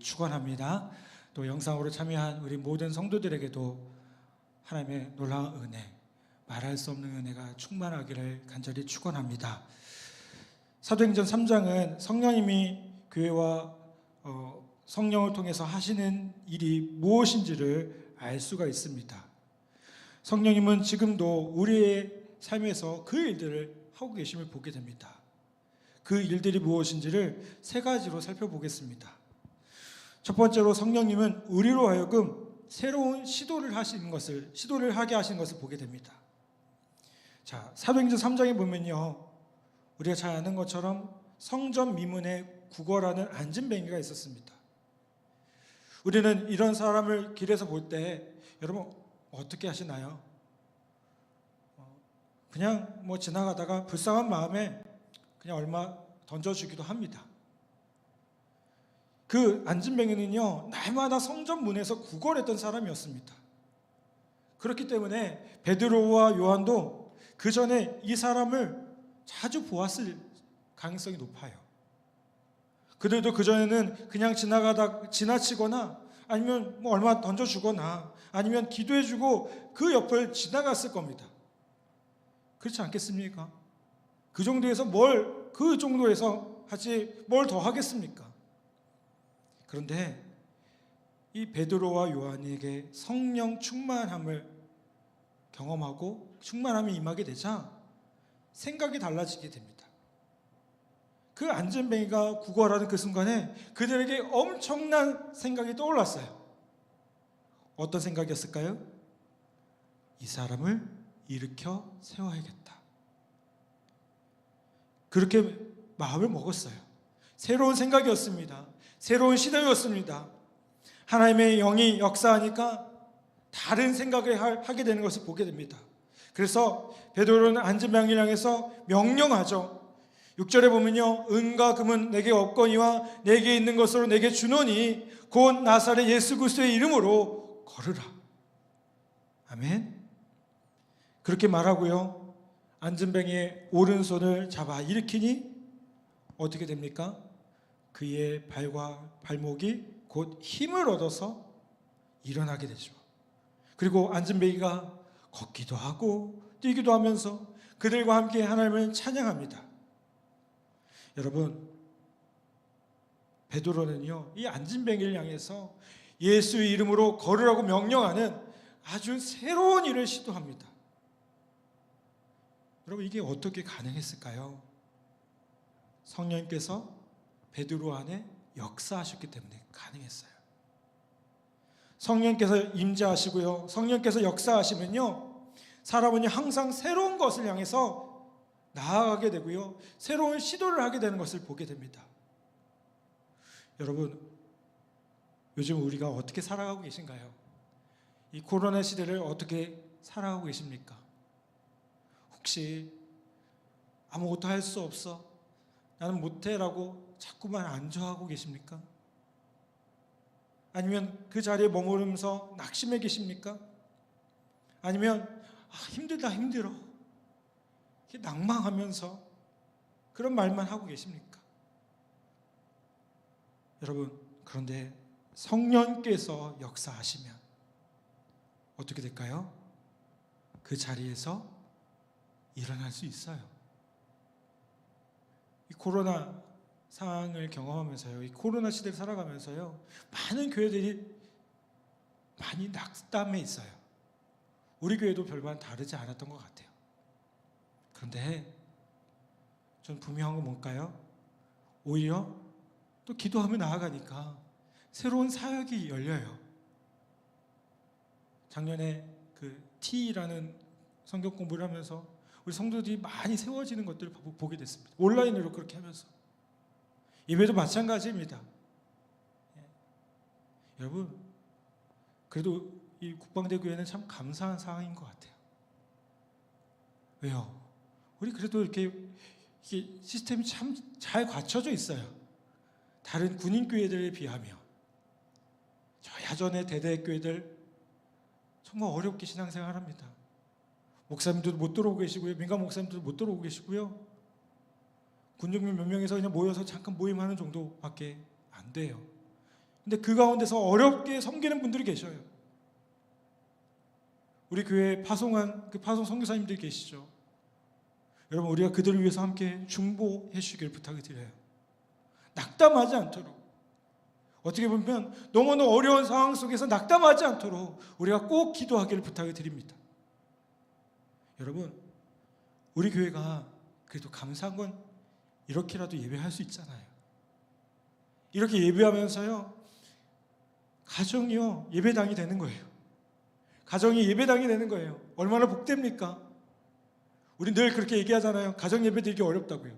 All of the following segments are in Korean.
축원합니다. 또 영상으로 참여한 우리 모든 성도들에게도 하나님의 놀라운 은혜, 말할 수 없는 은혜가 충만하기를 간절히 축원합니다. 사도행전 3장은 성령님이 교회와 성령을 통해서 하시는 일이 무엇인지를 알 수가 있습니다. 성령님은 지금도 우리의 삶에서 그 일들을 하고 계심을 보게 됩니다. 그 일들이 무엇인지를 세 가지로 살펴보겠습니다. 첫 번째로 성령님은 우리로 하여금 새로운 시도를 하게 하시는 것을 보게 됩니다. 자, 사도행전 3장에 보면요, 우리가 잘 아는 것처럼 성전 미문에 구걸하는 앉은뱅이가 있었습니다. 우리는 이런 사람을 길에서 볼 때 여러분 어떻게 하시나요? 그냥 지나가다가 불쌍한 마음에 그냥 얼마 던져주기도 합니다. 그 앉은뱅이는요, 날마다 성전 문에서 구걸했던 사람이었습니다. 그렇기 때문에 베드로와 요한도 그 전에 이 사람을 자주 보았을 가능성이 높아요. 그들도 그 전에는 그냥 지나치거나 아니면 얼마 던져주거나 아니면 기도해주고 그 옆을 지나갔을 겁니다. 그렇지 않겠습니까? 그 정도에서 하지 뭘 더 하겠습니까? 그런데 이 베드로와 요한에게 성령 충만함을 경험하고 충만함이 임하게 되자 생각이 달라지게 됩니다. 그 앉은뱅이가 구걸하는 그 순간에 그들에게 엄청난 생각이 떠올랐어요. 어떤 생각이었을까요? 이 사람을 일으켜 세워야겠다. 그렇게 마음을 먹었어요. 새로운 생각이었습니다. 새로운 시도였습니다. 하나님의 영이 역사하니까 다른 생각을 하게 되는 것을 보게 됩니다. 그래서 베드로는 앉은뱅이를 향해서 명령하죠. 6절에 보면요, 은과 금은 내게 없거니와 내게 있는 것으로 내게 주노니 곧 나사렛 예수 그리스도의 이름으로 걸으라. 아멘. 그렇게 말하고요, 앉은뱅이의 오른손을 잡아 일으키니 어떻게 됩니까? 그의 발과 발목이 곧 힘을 얻어서 일어나게 되죠. 그리고 앉은뱅이가 걷기도 하고 뛰기도 하면서 그들과 함께 하나님을 찬양합니다. 여러분, 베드로는요, 이 앉은뱅이를 향해서 예수의 이름으로 걸으라고 명령하는 아주 새로운 일을 시도합니다. 여러분, 이게 어떻게 가능했을까요? 성령님께서 베드로 안에 역사하셨기 때문에 가능했어요. 성령께서 임재하시고요, 성령께서 역사하시면요, 사람은 항상 새로운 것을 향해서 나아가게 되고요, 새로운 시도를 하게 되는 것을 보게 됩니다. 여러분, 요즘 우리가 어떻게 살아가고 계신가요? 이 코로나 시대를 어떻게 살아가고 계십니까? 혹시 아무것도 할 수 없어, 나는 못해라고 자꾸만 안주하고 계십니까? 아니면 그 자리에 머무르면서 낙심해 계십니까? 아니면 힘들다 힘들어 이렇게 낭망하면서 그런 말만 하고 계십니까? 여러분, 그런데 성령께서 역사하시면 어떻게 될까요? 그 자리에서 일어날 수 있어요. 이 코로나 상황을 경험하면서요, 이 코로나 시대를 살아가면서요, 많은 교회들이 많이 낙담해 있어요. 우리 교회도 별반 다르지 않았던 것 같아요. 그런데 전 분명한 건 뭘까요? 오히려 또 기도하며 나아가니까 새로운 사역이 열려요. 작년에 그 T라는 성경 공부를 하면서 우리 성도들이 많이 세워지는 것들을 보게 됐습니다. 온라인으로 그렇게 하면서. 예배도 마찬가지입니다. 여러분, 그래도 이 국방대 교회는 참 감사한 상황인 것 같아요. 왜요? 우리 그래도 이렇게 시스템이 참 잘 갖춰져 있어요. 다른 군인 교회들에 비하면. 저 야전의 대대 교회들 정말 어렵게 신앙생활 합니다. 목사님들도 못 들어오고 계시고요, 민간 목사님들도 못 들어오고 계시고요, 군중민 몇 명이서 그냥 모여서 잠깐 모임하는 정도밖에 안 돼요. 근데 그 가운데서 어렵게 섬기는 분들이 계셔요. 우리 교회에 파송한 그 파송 선교사님들이 계시죠. 여러분, 우리가 그들을 위해서 함께 중보해 주시길 부탁을 드려요. 낙담하지 않도록, 어떻게 보면 너무너무 어려운 상황 속에서 낙담하지 않도록 우리가 꼭 기도하기를 부탁을 드립니다. 여러분, 우리 교회가 그래도 감사한 건 이렇게라도 예배할 수 있잖아요. 이렇게 예배하면서요, 가정이요 예배당이 되는 거예요. 가정이 예배당이 되는 거예요. 얼마나 복됩니까? 우리 늘 그렇게 얘기하잖아요. 가정 예배 드리기 어렵다고요.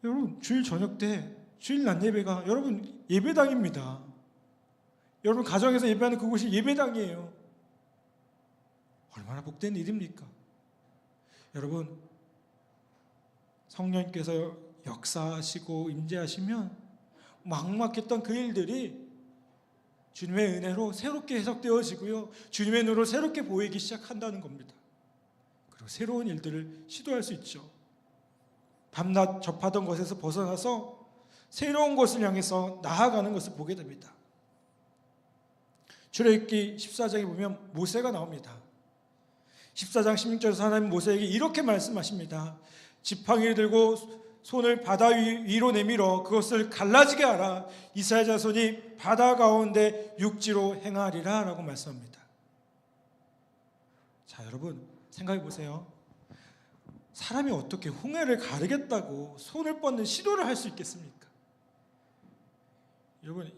여러분, 주일 저녁 때 주일 낮 예배가 여러분 예배당입니다. 여러분 가정에서 예배하는 그곳이 예배당이에요. 얼마나 복된 일입니까? 여러분, 성령님께서 역사하시고 임재하시면 막막했던 그 일들이 주님의 은혜로 새롭게 해석되어지고요, 주님의 눈으로 새롭게 보이기 시작한다는 겁니다. 그리고 새로운 일들을 시도할 수 있죠. 밤낮 접하던 것에서 벗어나서 새로운 것을 향해서 나아가는 것을 보게 됩니다. 출애굽기 14장에 보면 모세가 나옵니다. 14장 16절에서 하나님 모세에게 이렇게 말씀하십니다. 지팡이를 들고 손을 바다 위로 내밀어 그것을 갈라지게 하라. 이스라엘 자손이 바다 가운데 육지로 행하리라 라고 말씀합니다. 자, 여러분 생각해 보세요. 사람이 어떻게 홍해를 가르겠다고 손을 뻗는 시도를 할 수 있겠습니까? 여러분,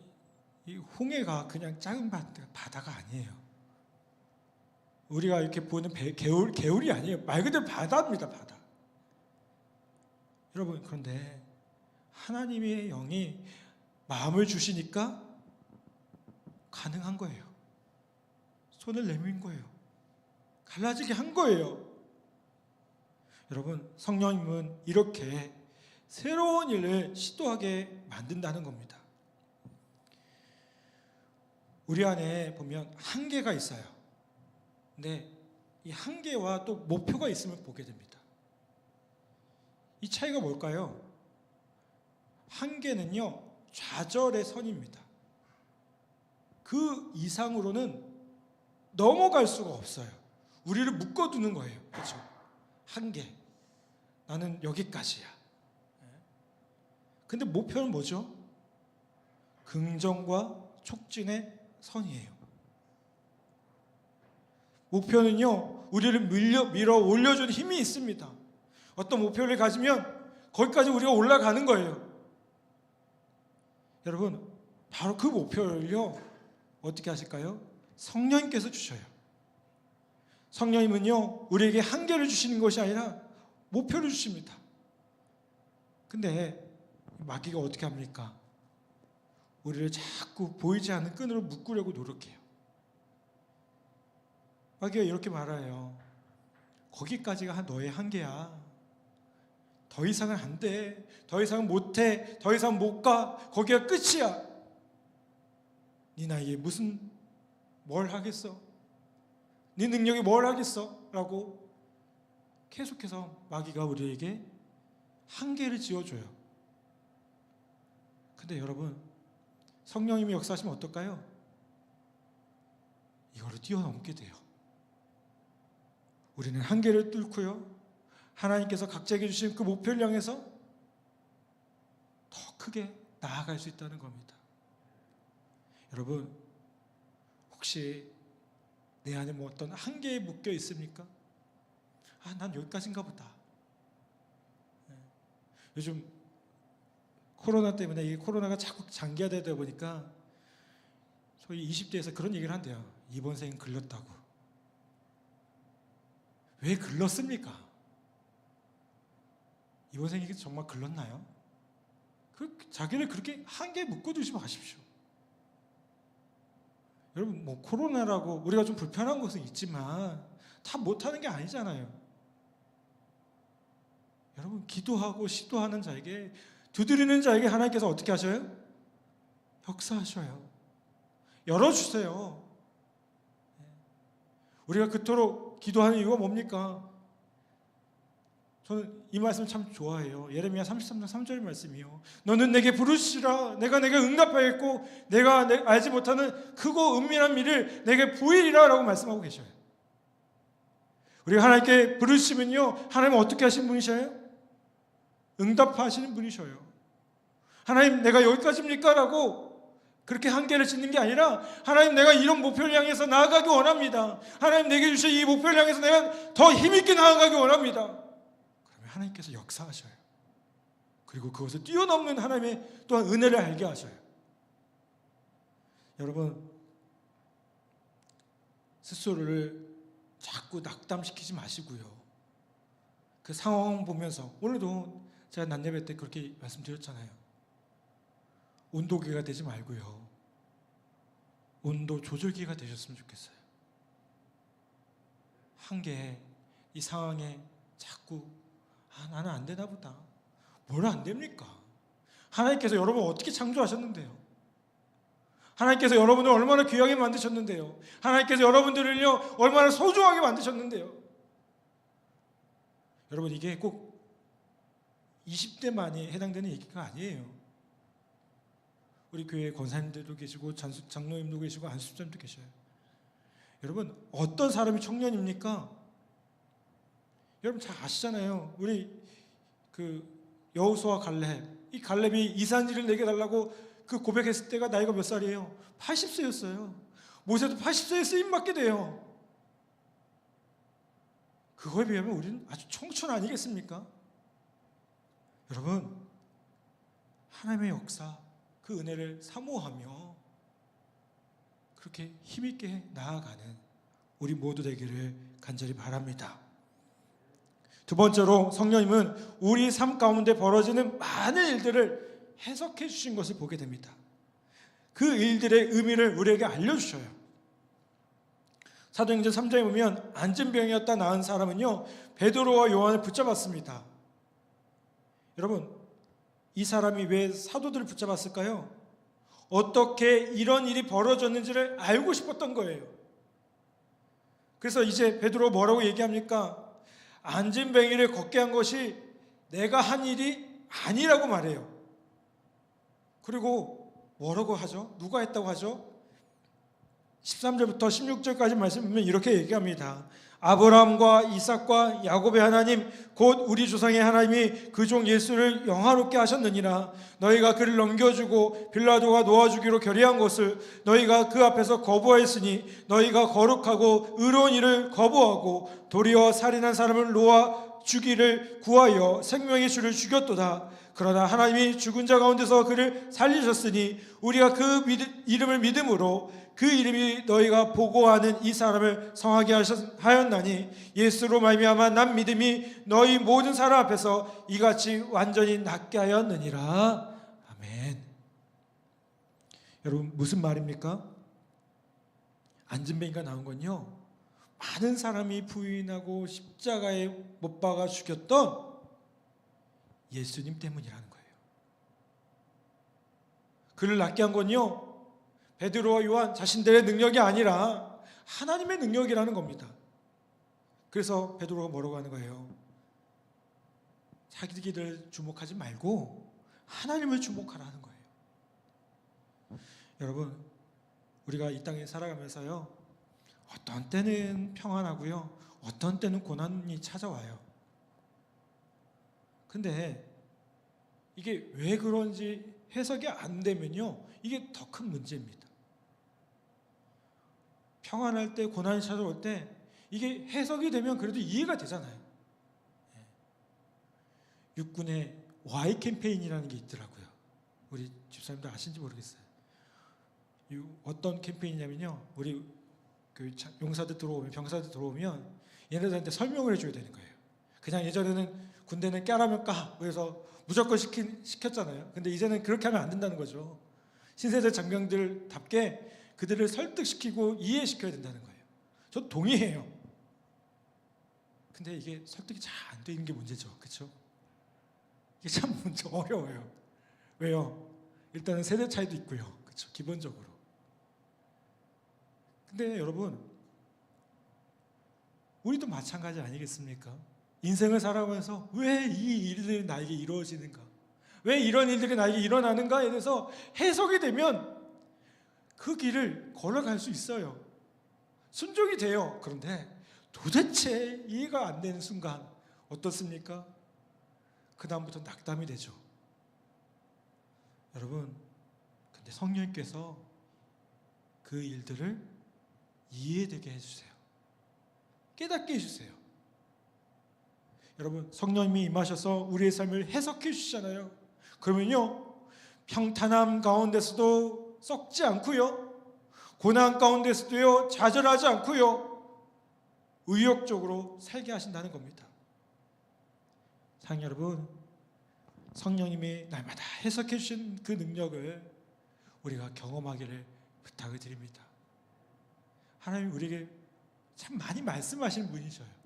이 홍해가 그냥 작은 바다가 아니에요. 우리가 이렇게 보는 개울이 아니에요. 말 그대로 바다입니다. 바다. 여러분, 그런데 하나님의 영이 마음을 주시니까 가능한 거예요. 손을 내민 거예요. 갈라지게 한 거예요. 여러분, 성령님은 이렇게 새로운 일을 시도하게 만든다는 겁니다. 우리 안에 보면 한계가 있어요. 근데 이 한계와 또 목표가 있음을 보게 됩니다. 이 차이가 뭘까요? 한계는요, 좌절의 선입니다. 그 이상으로는 넘어갈 수가 없어요. 우리를 묶어두는 거예요. 그렇죠? 한계. 나는 여기까지야. 근데 목표는 뭐죠? 긍정과 촉진의 선이에요. 목표는요, 우리를 밀어 올려주는 힘이 있습니다. 어떤 목표를 가지면 거기까지 우리가 올라가는 거예요. 여러분, 바로 그 목표를요, 어떻게 하실까요? 성령님께서 주셔요. 성령님은요, 우리에게 한계를 주시는 것이 아니라 목표를 주십니다. 근데 마귀가 어떻게 합니까? 우리를 자꾸 보이지 않는 끈으로 묶으려고 노력해요. 마귀가 이렇게 말해요. 거기까지가 너의 한계야. 더 이상은 안 돼. 더 이상은 못 해. 더 이상 못 가. 거기가 끝이야. 네 나이에 무슨 뭘 하겠어? 네 능력이 뭘 하겠어? 라고 계속해서 마귀가 우리에게 한계를 지어줘요. 근데 여러분, 성령님이 역사하시면 어떨까요? 이거를 뛰어넘게 돼요. 우리는 한계를 뚫고요, 하나님께서 각자에게 주신 그 목표를 향해서 더 크게 나아갈 수 있다는 겁니다. 여러분, 혹시 내 안에 뭐 어떤 한계에 묶여 있습니까? 난 여기까지인가 보다. 요즘 코로나 때문에 이 코로나가 자꾸 장기화되다 보니까 소위 20대에서 그런 얘기를 한대요. 이번 생은 글렀다고. 왜 글렀습니까? 이번 생이 정말 글렀나요? 자기를 그렇게 한계에 묶어두지 마십시오. 여러분, 뭐 코로나라고 우리가 좀 불편한 것은 있지만 다 못하는 게 아니잖아요. 여러분, 기도하고 시도하는 자에게, 두드리는 자에게 하나님께서 어떻게 하셔요? 역사하셔요. 열어주세요. 우리가 그토록 기도하는 이유가 뭡니까? 저는 이 말씀 참 좋아해요. 예레미야 33장 3절 말씀이요. 너는 내게 부르시라. 내가 내게 응답하겠고 내가 알지 못하는 크고 은밀한 미를 내게 보이리라 라고 말씀하고 계셔요. 우리가 하나님께 부르시면요, 하나님은 어떻게 하시는 분이셔요? 응답하시는 분이셔요. 하나님, 내가 여기까지입니까? 라고 그렇게 한계를 짓는 게 아니라, 하나님, 내가 이런 목표를 향해서 나아가기 원합니다. 하나님, 내게 주신 이 목표를 향해서 내가 더 힘있게 나아가기 원합니다. 그러면 하나님께서 역사하셔요. 그리고 그것을 뛰어넘는 하나님의 또한 은혜를 알게 하셔요. 여러분, 스스로를 자꾸 낙담시키지 마시고요. 그 상황 보면서, 오늘도 제가 낮 예배 때 그렇게 말씀드렸잖아요. 온도계가 되지 말고요, 온도 조절기가 되셨으면 좋겠어요. 한계에, 이 상황에 자꾸 나는 안 되나 보다. 뭘 안 됩니까? 하나님께서 여러분 어떻게 창조하셨는데요? 하나님께서 여러분을 얼마나 귀하게 만드셨는데요? 하나님께서 여러분들을요 얼마나 소중하게 만드셨는데요? 여러분, 이게 꼭 20대만이 해당되는 얘기가 아니에요. 우리 교회 권사님들도 계시고 장로님도 계시고 안수장도 계셔요. 여러분, 어떤 사람이 청년입니까? 여러분 잘 아시잖아요. 우리 그 여호수아 갈렙, 이 갈렙이 이산지를 내게 달라고 그 고백했을 때가 나이가 몇 살이에요? 80세였어요. 모세도 80세에 쓰임받게 돼요. 그거에 비하면 우리는 아주 청춘 아니겠습니까? 여러분, 하나님의 역사, 그 은혜를 사모하며 그렇게 힘있게 나아가는 우리 모두 되기를 간절히 바랍니다. 두 번째로, 성령님은 우리 삶 가운데 벌어지는 많은 일들을 해석해 주신 것을 보게 됩니다. 그 일들의 의미를 우리에게 알려주셔요. 사도행전 3장에 보면 안진병이었다 나은 사람은요 베드로와 요한을 붙잡았습니다. 여러분, 이 사람이 왜 사도들을 붙잡았을까요? 어떻게 이런 일이 벌어졌는지를 알고 싶었던 거예요. 그래서 이제 베드로 뭐라고 얘기합니까? 안진뱅이를 걷게 한 것이 내가 한 일이 아니라고 말해요. 그리고 뭐라고 하죠? 누가 했다고 하죠? 13절부터 16절까지 말씀 보면 이렇게 얘기합니다. 아브라함과 이삭과 야곱의 하나님 곧 우리 조상의 하나님이 그 종 예수를 영화롭게 하셨느니라. 너희가 그를 넘겨주고 빌라도가 놓아주기로 결의한 것을 너희가 그 앞에서 거부하였으니 너희가 거룩하고 의로운 일을 거부하고 도리어 살인한 사람을 놓아 주기를 구하여 생명의 주를 죽였도다. 그러나 하나님이 죽은 자 가운데서 그를 살리셨으니 우리가 그 이름을 믿음으로 그 이름이 너희가 보고하는 이 사람을 성하게 하였나니 예수로 말미암아 난 믿음이 너희 모든 사람 앞에서 이같이 완전히 낫게 하였느니라. 아멘. 여러분, 무슨 말입니까? 안진뱅이가 나온 건요, 많은 사람이 부인하고 십자가에 못 박아 죽였던 예수님 때문이라는 거예요. 그를 낫게 한 건요, 베드로와 요한 자신들의 능력이 아니라 하나님의 능력이라는 겁니다. 그래서 베드로가 뭐라고 하는 거예요? 자기들 주목하지 말고 하나님을 주목하라는 거예요. 여러분, 우리가 이 땅에 살아가면서요, 어떤 때는 평안하고요, 어떤 때는 고난이 찾아와요. 근데 이게 왜 그런지 해석이 안 되면요, 이게 더 큰 문제입니다. 평안할 때, 고난이 찾아올 때 이게 해석이 되면 그래도 이해가 되잖아요. 육군의 Y 캠페인이라는 게 있더라고요. 우리 집사님들 아신지 모르겠어요. 어떤 캠페인이냐면요, 우리 그 용사들 들어오면, 병사들 들어오면 얘네들한테 설명을 해줘야 되는 거예요. 그냥 예전에는 군대는 깨라면 까, 그래서 무조건 시켰잖아요. 근데 이제는 그렇게 하면 안 된다는 거죠. 신세대 장병들답게 그들을 설득시키고 이해시켜야 된다는 거예요. 저 동의해요. 근데 이게 설득이 잘 안 되는 게 문제죠. 그렇죠? 이게 참 어려워요. 왜요? 일단은 세대 차이도 있고요. 그렇죠? 기본적으로. 근데 여러분, 우리도 마찬가지 아니겠습니까? 인생을 살아가면서 왜 이 일들이 나에게 이루어지는가? 왜 이런 일들이 나에게 일어나는가에 대해서 해석이 되면 그 길을 걸어갈 수 있어요. 순종이 돼요. 그런데 도대체 이해가 안 되는 순간 어떻습니까? 그 다음부터 낙담이 되죠. 여러분, 근데 성령님께서 그 일들을 이해되게 해주세요. 깨닫게 해주세요. 여러분, 성령님이 임하셔서 우리의 삶을 해석해 주시잖아요. 그러면요, 평탄함 가운데서도 썩지 않고요, 고난 가운데서도요 좌절하지 않고요 의욕적으로 살게 하신다는 겁니다. 사랑하는 여러분, 성령님이 날마다 해석해 주신 그 능력을 우리가 경험하기를 부탁을 드립니다. 하나님 우리에게 참 많이 말씀하시는 분이셔요.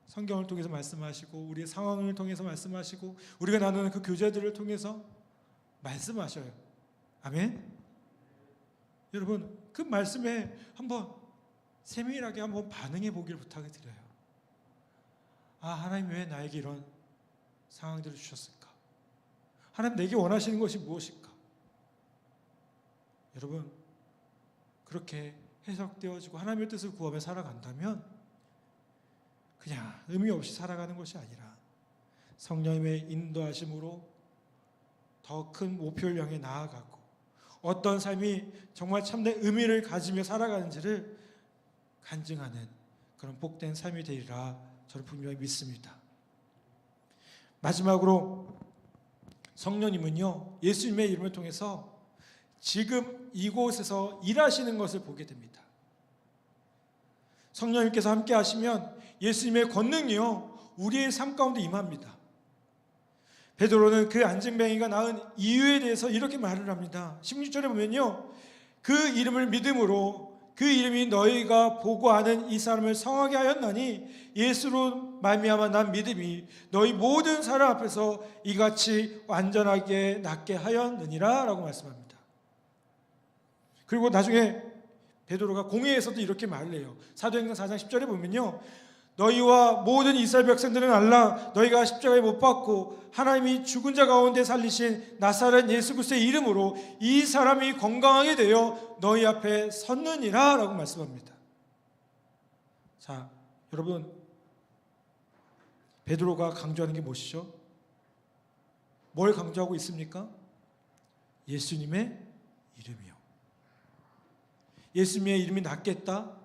성경을 통해서 말씀하시고 우리의 상황을 통해서 말씀하시고 우리가 나누는 그 교제들을 통해서 말씀하셔요. 아멘. 여러분, 그 말씀에 한번 세밀하게 한번 반응해 보기를 부탁을 드려요. 아, 하나님 왜 나에게 이런 상황들을 주셨을까? 하나님 내게 원하시는 것이 무엇일까? 여러분, 그렇게 해석되어지고 하나님의 뜻을 구하며 살아간다면 그냥 의미 없이 살아가는 것이 아니라 성령님의 인도하심으로 더 큰 목표를 향해 나아가고 어떤 삶이 정말 참된 의미를 가지며 살아가는지를 간증하는 그런 복된 삶이 되리라 저는 분명히 믿습니다. 마지막으로 성령님은요, 예수님의 이름을 통해서 지금 이곳에서 일하시는 것을 보게 됩니다. 성령님께서 함께 하시면 예수님의 권능이요 우리의 삶 가운데 임합니다. 베드로는 그 안진뱅이가 낳은 이유에 대해서 이렇게 말을 합니다. 16절에 보면요, 그 이름을 믿음으로 그 이름이 너희가 보고 아는 이 사람을 성하게 하였나니 예수로 말미암아 난 믿음이 너희 모든 사람 앞에서 이같이 완전하게 낫게 하였느니라 라고 말씀합니다. 그리고 나중에 베드로가 공회에서도 이렇게 말을 해요. 사도행전 4장 10절에 보면요, 너희와 모든 이스라엘 백성들은 알라 너희가 십자가에 못 박고 하나님이 죽은 자 가운데 살리신 나사렛 예수 그리스도의 이름으로 이 사람이 건강하게 되어 너희 앞에 섰느니라 라고 말씀합니다. 자, 여러분, 베드로가 강조하는 게 무엇이죠? 뭘 강조하고 있습니까? 예수님의 이름이요. 예수님의 이름이 낫겠다?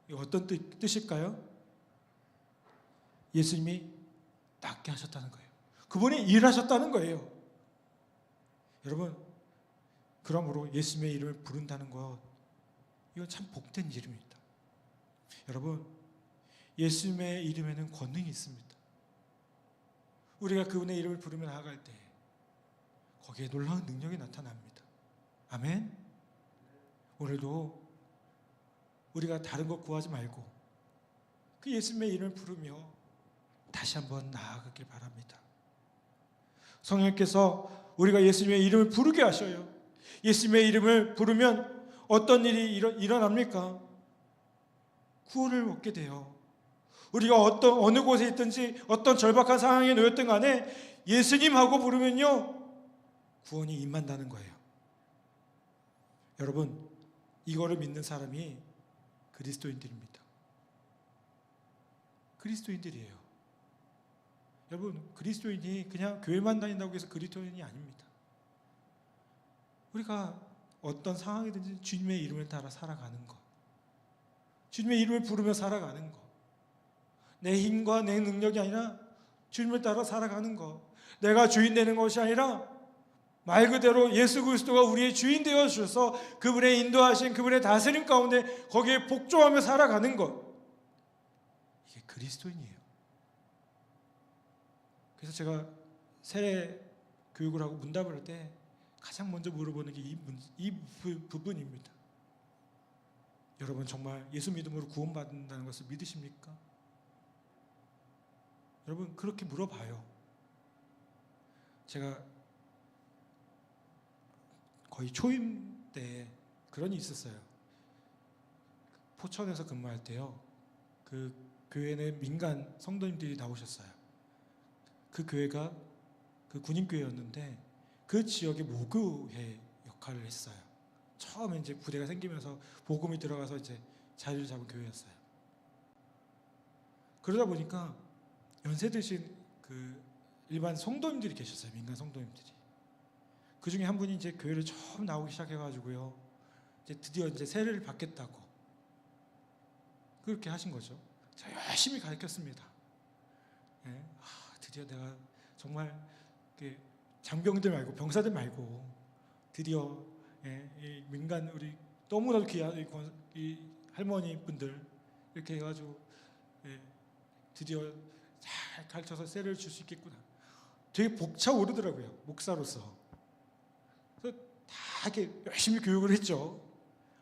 이거 어떤 뜻일까요? 예수님이 낫게 하셨다는 거예요. 그분이 일하셨다는 거예요. 여러분, 그러므로 예수님의 이름을 부른다는 것, 이건 참 복된 이름입니다. 여러분, 예수님의 이름에는 권능이 있습니다. 우리가 그분의 이름을 부르며 나아갈 때 거기에 놀라운 능력이 나타납니다. 아멘. 오늘도 우리가 다른 것 구하지 말고 그 예수님의 이름을 부르며 다시 한번 나아가길 바랍니다. 성령께서 우리가 예수님의 이름을 부르게 하셔요. 예수님의 이름을 부르면 어떤 일이 일어납니까? 구원을 얻게 돼요. 우리가 어느 곳에 있든지 어떤 절박한 상황에 놓였든 간에 예수님하고 부르면요 구원이 임한다는 거예요. 여러분, 이거를 믿는 사람이 그리스도인들입니다. 그리스도인들이에요. 여러분, 그리스도인이 그냥 교회만 다닌다고 해서 그리스도인이 아닙니다. 우리가 어떤 상황이든지 주님의 이름을 따라 살아가는 것, 주님의 이름을 부르며 살아가는 것, 내 힘과 내 능력이 아니라 주님을 따라 살아가는 것, 내가 주인 되는 것이 아니라 말 그대로 예수 그리스도가 우리의 주인 되어 주셔서 그분의 인도하신 그분의 다스림 가운데 거기에 복종하며 살아가는 것, 이게 그리스도인이에요. 그래서 제가 세례 교육을 하고 문답을 할 때 가장 먼저 물어보는 게 이 부분입니다. 여러분, 정말 예수 믿음으로 구원받는다는 것을 믿으십니까? 여러분, 그렇게 물어봐요. 제가 거의 초임 때 그런 일이 있었어요. 포천에서 근무할 때요, 그 교회는 민간 성도님들이 나오셨어요. 그 교회가 그 군인교회였는데 그 지역의 모교회 역할을 했어요. 처음에 이제 부대가 생기면서 복음이 들어가서 이제 자리를 잡은 교회였어요. 그러다 보니까 연세 드신 그 일반 성도님들이 계셨어요. 민간 성도님들이. 그 중에 한 분이 이제 교회를 처음 나오기 시작해가지고요. 이제 드디어 이제 세례를 받겠다고 그렇게 하신 거죠. 제가 열심히 가르쳤습니다. 예? 드디어 내가 정말 장병들 말고 병사들 말고 드디어 이 민간 우리 너무나도 귀한 이 할머니 분들 이렇게 해가지고 드디어 잘 가르쳐서 세례를 줄 수 있겠구나. 되게 벅차오르더라고요. 목사로서. 그래서 다 이렇게 열심히 교육을 했죠.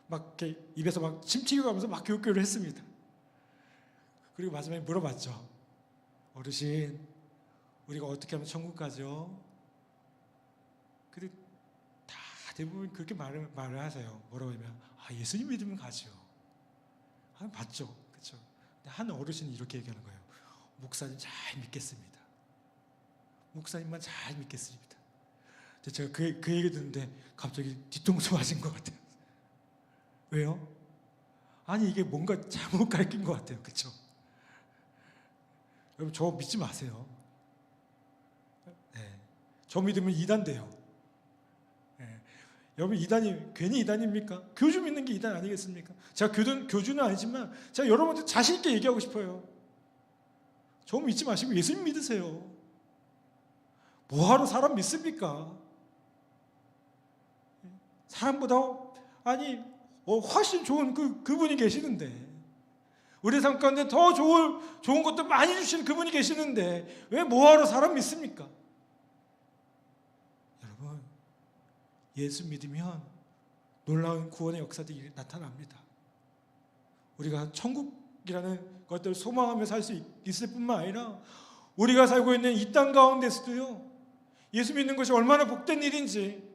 막 이렇게 입에서 막 침 튀겨가면서 막 교육을 했습니다. 그리고 마지막에 물어봤죠. 어르신, 우리가 어떻게 하면 천국 가죠? 근데 다 대부분 그렇게 말을 하세요. 뭐라고 하면 예수님 믿으면 가죠. 맞죠, 그렇죠? 근데 한 어르신이 이렇게 얘기하는 거예요. 목사님 잘 믿겠습니다. 목사님만 잘 믿겠습니다. 근데 제가 그 얘기 듣는데 갑자기 뒤통수 맞은 것 같아요. 왜요? 아니 이게 뭔가 잘못 가르친 것 같아요. 그렇죠? 여러분 저 믿지 마세요. 네. 저 믿으면 이단 돼요. 네. 여러분 이단이 괜히 이단입니까? 교주 믿는 게 이단 아니겠습니까? 제가 교주는 아니지만 제가 여러분한테 자신 있게 얘기하고 싶어요. 저 믿지 마시고 예수님 믿으세요. 뭐하러 사람 믿습니까? 사람보다 훨씬 좋은 그분이 계시는데 우리 삶 가운데 더 좋은 것도 많이 주시는 그분이 계시는데 왜 뭐하러 사람 믿습니까? 여러분 예수 믿으면 놀라운 구원의 역사들이 나타납니다. 우리가 천국이라는 것들을 소망하며 살 수 있을 뿐만 아니라 우리가 살고 있는 이 땅 가운데서도요 예수 믿는 것이 얼마나 복된 일인지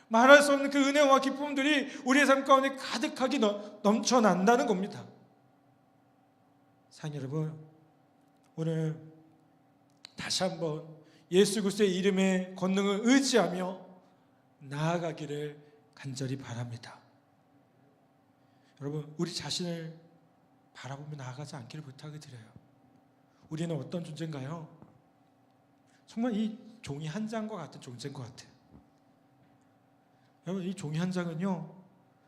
말할 수 없는 그 은혜와 기쁨들이 우리의 삶 가운데 가득하게 넘쳐난다는 겁니다. 사랑하는 여러분, 오늘 다시 한번 예수 그리스도의 이름의 권능을 의지하며 나아가기를 간절히 바랍니다. 여러분, 우리 자신을 바라보며 나아가지 않기를 부탁을 드려요. 우리는 어떤 존재인가요? 정말 이 종이 한 장과 같은 존재인 것 같아요. 여러분 이 종이 한 장은요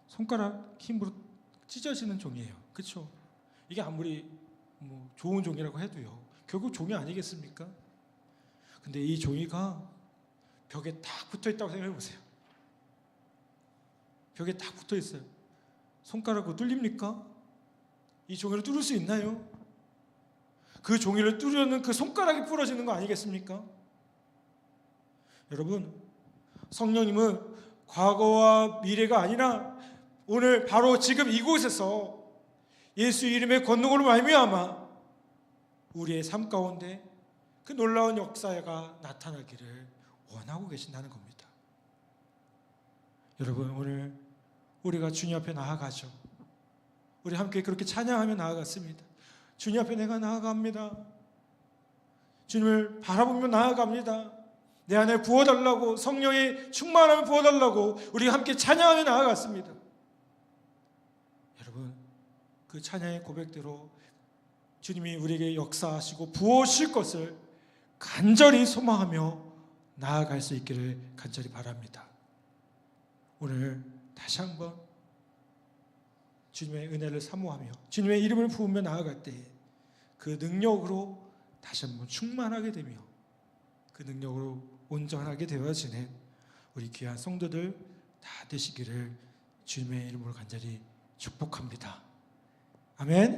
손가락 힘으로 찢어지는 종이에요. 그렇죠? 이게 아무리 좋은 종이라고 해도요 결국 종이 아니겠습니까? 근데 이 종이가 벽에 딱 붙어 있다고 생각해 보세요. 벽에 딱 붙어 있어요. 손가락으로 뚫립니까? 이 종이를 뚫을 수 있나요? 그 종이를 뚫으려는 그 손가락이 부러지는 거 아니겠습니까? 여러분 성령님은 과거와 미래가 아니라 오늘 바로 지금 이곳에서 예수 이름의 권능으로 말미암아 우리의 삶 가운데 그 놀라운 역사가 나타나기를 원하고 계신다는 겁니다. 여러분 오늘 우리가 주님 앞에 나아가죠. 우리 함께 그렇게 찬양하며 나아갔습니다. 주님 앞에 내가 나아갑니다. 주님을 바라보며 나아갑니다. 내 안에 부어달라고 성령의 충만함을 부어달라고 우리 함께 찬양하며 나아갔습니다. 여러분 그 찬양의 고백대로 주님이 우리에게 역사하시고 부어주실 것을 간절히 소망하며 나아갈 수 있기를 간절히 바랍니다. 오늘 다시 한번 주님의 은혜를 사모하며 주님의 이름을 부으며 나아갈 때 그 능력으로 다시 한번 충만하게 되며 그 능력으로 온전하게 되어지는 우리 귀한 성도들 다 되시기를 주님의 이름으로 간절히 축복합니다. 아멘.